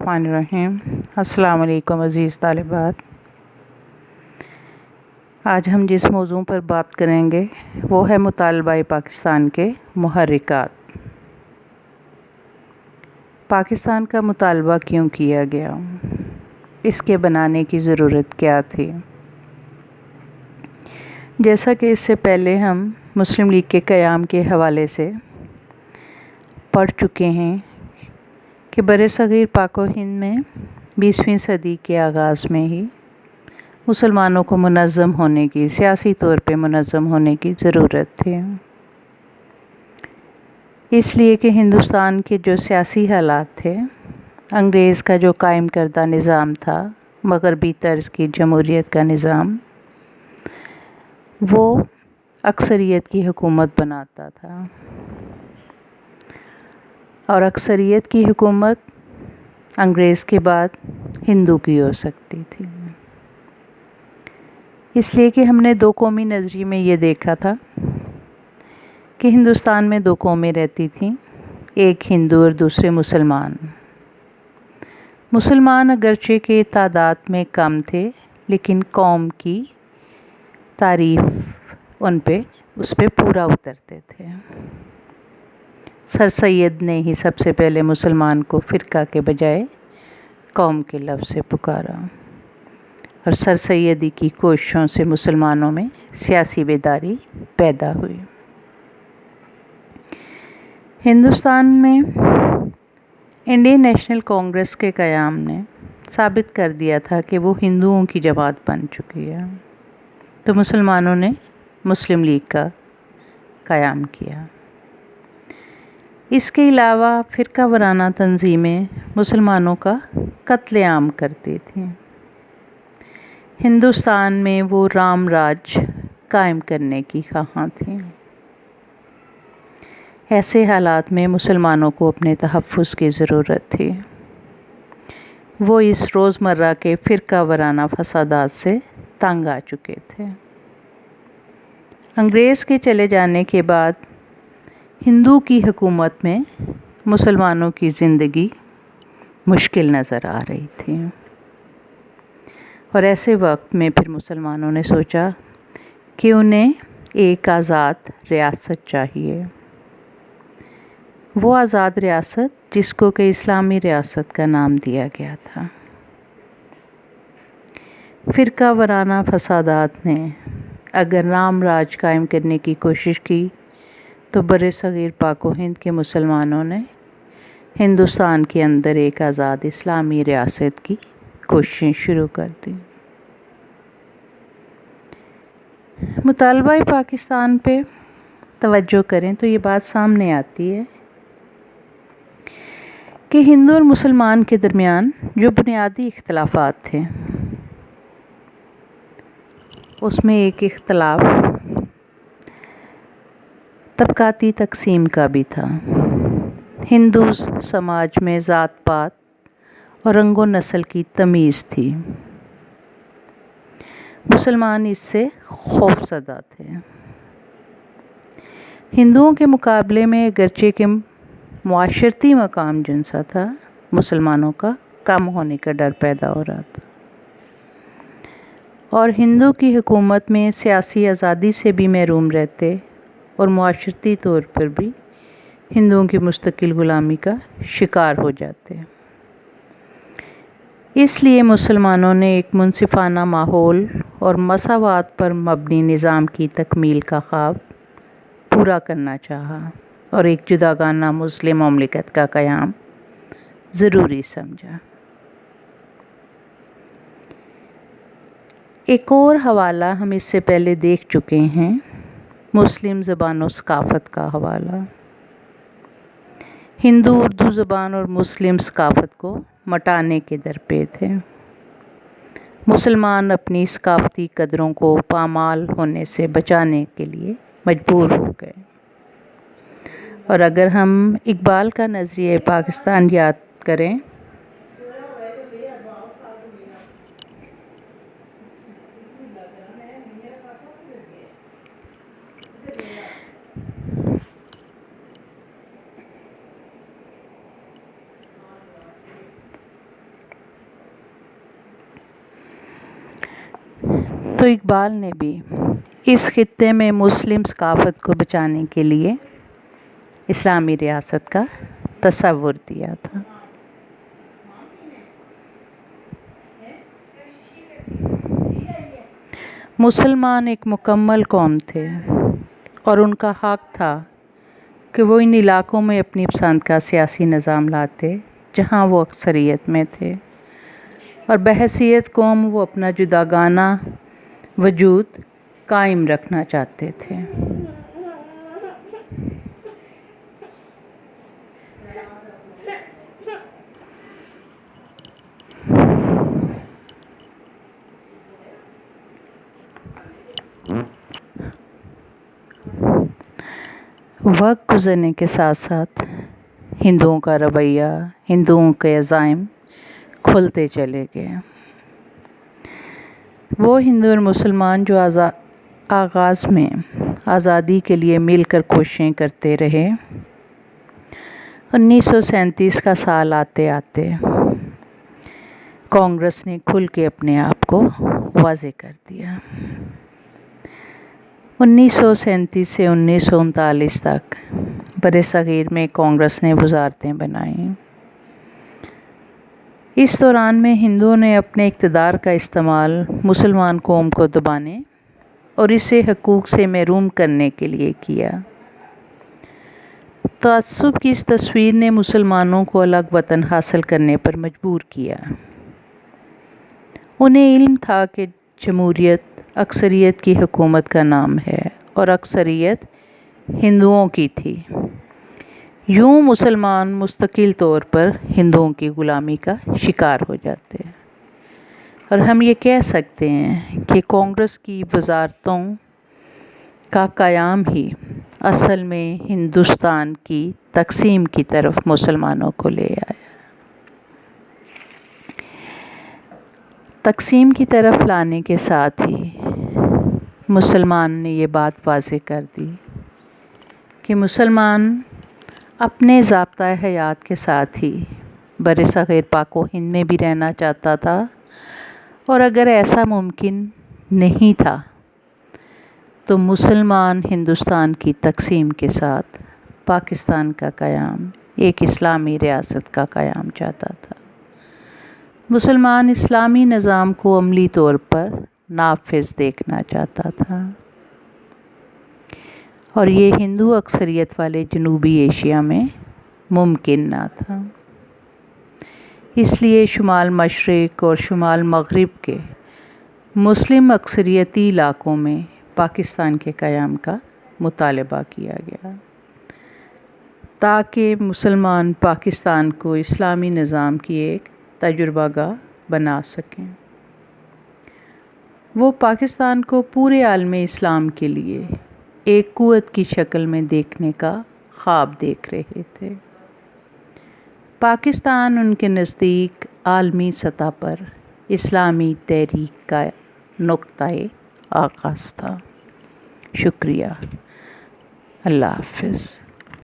बिस्मिल्लाहिर्रहमानिर्रहीम। अस्सलाम वालेकुम अज़ीज़ तालिबात। आज हम जिस मौज़ू पर बात करेंगे वो है मुतालबा पाकिस्तान के मुहर्रिकात। पाकिस्तान का मुतालबा क्यों किया गया, इसके बनाने की ज़रूरत क्या थी। जैसा कि इससे पहले हम मुस्लिम लीग के क़याम के हवाले से पढ़ चुके हैं कि बरसग़ीर पाक व हिंद में 20वीं सदी के आगाज़ में ही मुसलमानों को मुनज़्ज़म होने की, सियासी तौर पे मुनज़्ज़म होने की ज़रूरत थी। इसलिए कि हिंदुस्तान के जो सियासी हालात थे, अंग्रेज़ का जो कायम करदा निज़ाम था, मग़रबी तर्ज़ की जमहूरियत का निज़ाम, वो अक्सरियत की हुकूमत बनाता था और अक्सरियत की हुकूमत अंग्रेज़ के बाद हिंदू की हो सकती थी। इसलिए कि हमने दो कौमी नज़रिए में ये देखा था कि हिंदुस्तान में दो कौमें रहती थीं, एक हिंदू और दूसरे मुसलमान। मुसलमान अगरचे के तादाद में कम थे, लेकिन कौम की तारीफ़ उस पे पूरा उतरते थे। सर सैयद ने ही सबसे पहले मुसलमान को फ़िरका के बजाय कौम के लफ्ज़ से पुकारा और सर सैयदी की कोशिशों से मुसलमानों में सियासी बेदारी पैदा हुई। हिंदुस्तान में इंडियन नेशनल कांग्रेस के क़याम ने साबित कर दिया था कि वो हिंदुओं की जमात बन चुकी है, तो मुसलमानों ने मुस्लिम लीग का क़याम किया। इसके अलावा फ़िरका वाराना तंजीमें मुसलमानों का कत्लेआम करती थीं। हिंदुस्तान में वो राम राज कायम करने की ख़्वाहां थीं। ऐसे हालात में मुसलमानों को अपने तहफ़्फ़ुज़ की ज़रूरत थी। वो इस रोज़मर्रा के फ़िरका वाराना फ़सादात से तंग आ चुके थे। अंग्रेज़ के चले जाने के बाद हिंदू की हुकूमत में मुसलमानों की ज़िंदगी मुश्किल नज़र आ रही थी और ऐसे वक्त में फिर मुसलमानों ने सोचा कि उन्हें एक आज़ाद रियासत चाहिए। वो आज़ाद रियासत जिसको कि इस्लामी रियासत का नाम दिया गया था। फ़िरका वाराना फ़सादात ने अगर राम राज कायम करने की कोशिश की तो बरसग़ीर पाक व हिंद के मुसलमानों ने हिंदुस्तान के अंदर एक आज़ाद इस्लामी रियासत की कोशिशें शुरू कर दी। मुतालबा पाकिस्तान पे तवज्जो करें तो ये बात सामने आती है कि हिंदू और मुसलमान के दरमियान जो बुनियादी इख्तलाफात थे, उसमें एक इख्तलाफ तबक़ाती तक़सीम का भी था। हिंदू समाज में ज़ात पात और रंग व नस्ल की तमीज़ थी। मुसलमान इससे खौफज़दा थे। हिंदुओं के मुकाबले में अगरचे के मुआशरती मकाम जिनसा था, मुसलमानों का कम होने का डर पैदा हो रहा था और हिंदू की हुकूमत में सियासी आज़ादी से भी महरूम रहते और मुआशरती तौर पर भी हिंदुओं की मुस्तकिल ग़ुलामी का शिकार हो जाते। इसलिए मुसलमानों ने एक मुनसिफ़ाना माहौल और मसावात पर मबनी निज़ाम की तकमील का ख्वाब पूरा करना चाहा और एक जुदागाना मुस्लिम ममलिकत का क़याम ज़रूरी समझा। एक और हवाला हम इससे पहले देख चुके हैं, मुस्लिम ज़बान व सक़ाफ़त का हवाला। हिंदू उर्दू ज़बान और मुस्लिम सक़ाफ़त को मटाने के दरपे थे। मुसलमान अपनी सक़ाफ़ती कदरों को पामाल होने से बचाने के लिए मजबूर हो गए और अगर हम इकबाल का नज़रिया पाकिस्तान याद करें تو اقبال نے بھی اس خطے میں مسلم ثقافت کو بچانے کے لیے اسلامی ریاست کا تصور دیا تھا۔ مسلمان ایک مکمل قوم تھے اور ان کا حق تھا کہ وہ ان علاقوں میں اپنی پسند کا سیاسی نظام لاتے جہاں وہ اکثریت میں تھے، اور بحیثیت قوم وہ اپنا جداگانہ وجود قائم رکھنا چاہتے تھے۔ وقت گزرنے کے ساتھ ساتھ ہندوؤں کا رویہ، ہندوؤں کے عزائم کھلتے چلے گئے۔ وہ ہندو اور مسلمان جو آغاز میں آزادی کے لیے مل کر کوششیں کرتے رہے، 1937 کا سال آتے آتے کانگریس نے کھل کے اپنے آپ کو واضح کر دیا۔ 1937 سے 1939 تک برصغیر میں کانگریس نے وزارتیں بنائیں۔ اس دوران میں ہندوؤں نے اپنے اقتدار کا استعمال مسلمان قوم کو دبانے اور اسے حقوق سے محروم کرنے کے لیے کیا۔ تعصب کی اس تصویر نے مسلمانوں کو الگ وطن حاصل کرنے پر مجبور کیا۔ انہیں علم تھا کہ جمہوریت اکثریت کی حکومت کا نام ہے اور اکثریت ہندوؤں کی تھی۔ یوں مسلمان مستقل طور پر ہندوؤں کی غلامی کا شکار ہو جاتے ہیں، اور ہم یہ کہہ سکتے ہیں کہ کانگریس کی وزارتوں کا قیام ہی اصل میں ہندوستان کی تقسیم کی طرف مسلمانوں کو لے آیا۔ تقسیم کی طرف لانے کے ساتھ ہی مسلمان نے یہ بات واضح کر دی کہ مسلمان اپنے ضابطۂ حیات کے ساتھ ہی برصغیر پاک و ہند میں بھی رہنا چاہتا تھا، اور اگر ایسا ممکن نہیں تھا تو مسلمان ہندوستان کی تقسیم کے ساتھ پاکستان کا قیام، ایک اسلامی ریاست کا قیام چاہتا تھا۔ مسلمان اسلامی نظام کو عملی طور پر نافذ دیکھنا چاہتا تھا، اور یہ ہندو اکثریت والے جنوبی ایشیا میں ممکن نہ تھا۔ اس لیے شمال مشرق اور شمال مغرب کے مسلم اکثریتی علاقوں میں پاکستان کے قیام کا مطالبہ کیا گیا تاکہ مسلمان پاکستان کو اسلامی نظام کی ایک تجربہ گاہ بنا سکیں۔ وہ پاکستان کو پورے عالم اسلام کے لیے ایک قوت کی شکل میں دیکھنے کا خواب دیکھ رہے تھے۔ پاکستان ان کے نزدیک عالمی سطح پر اسلامی تحریک کا نقطۂ آغاز تھا۔ شکریہ۔ اللہ حافظ۔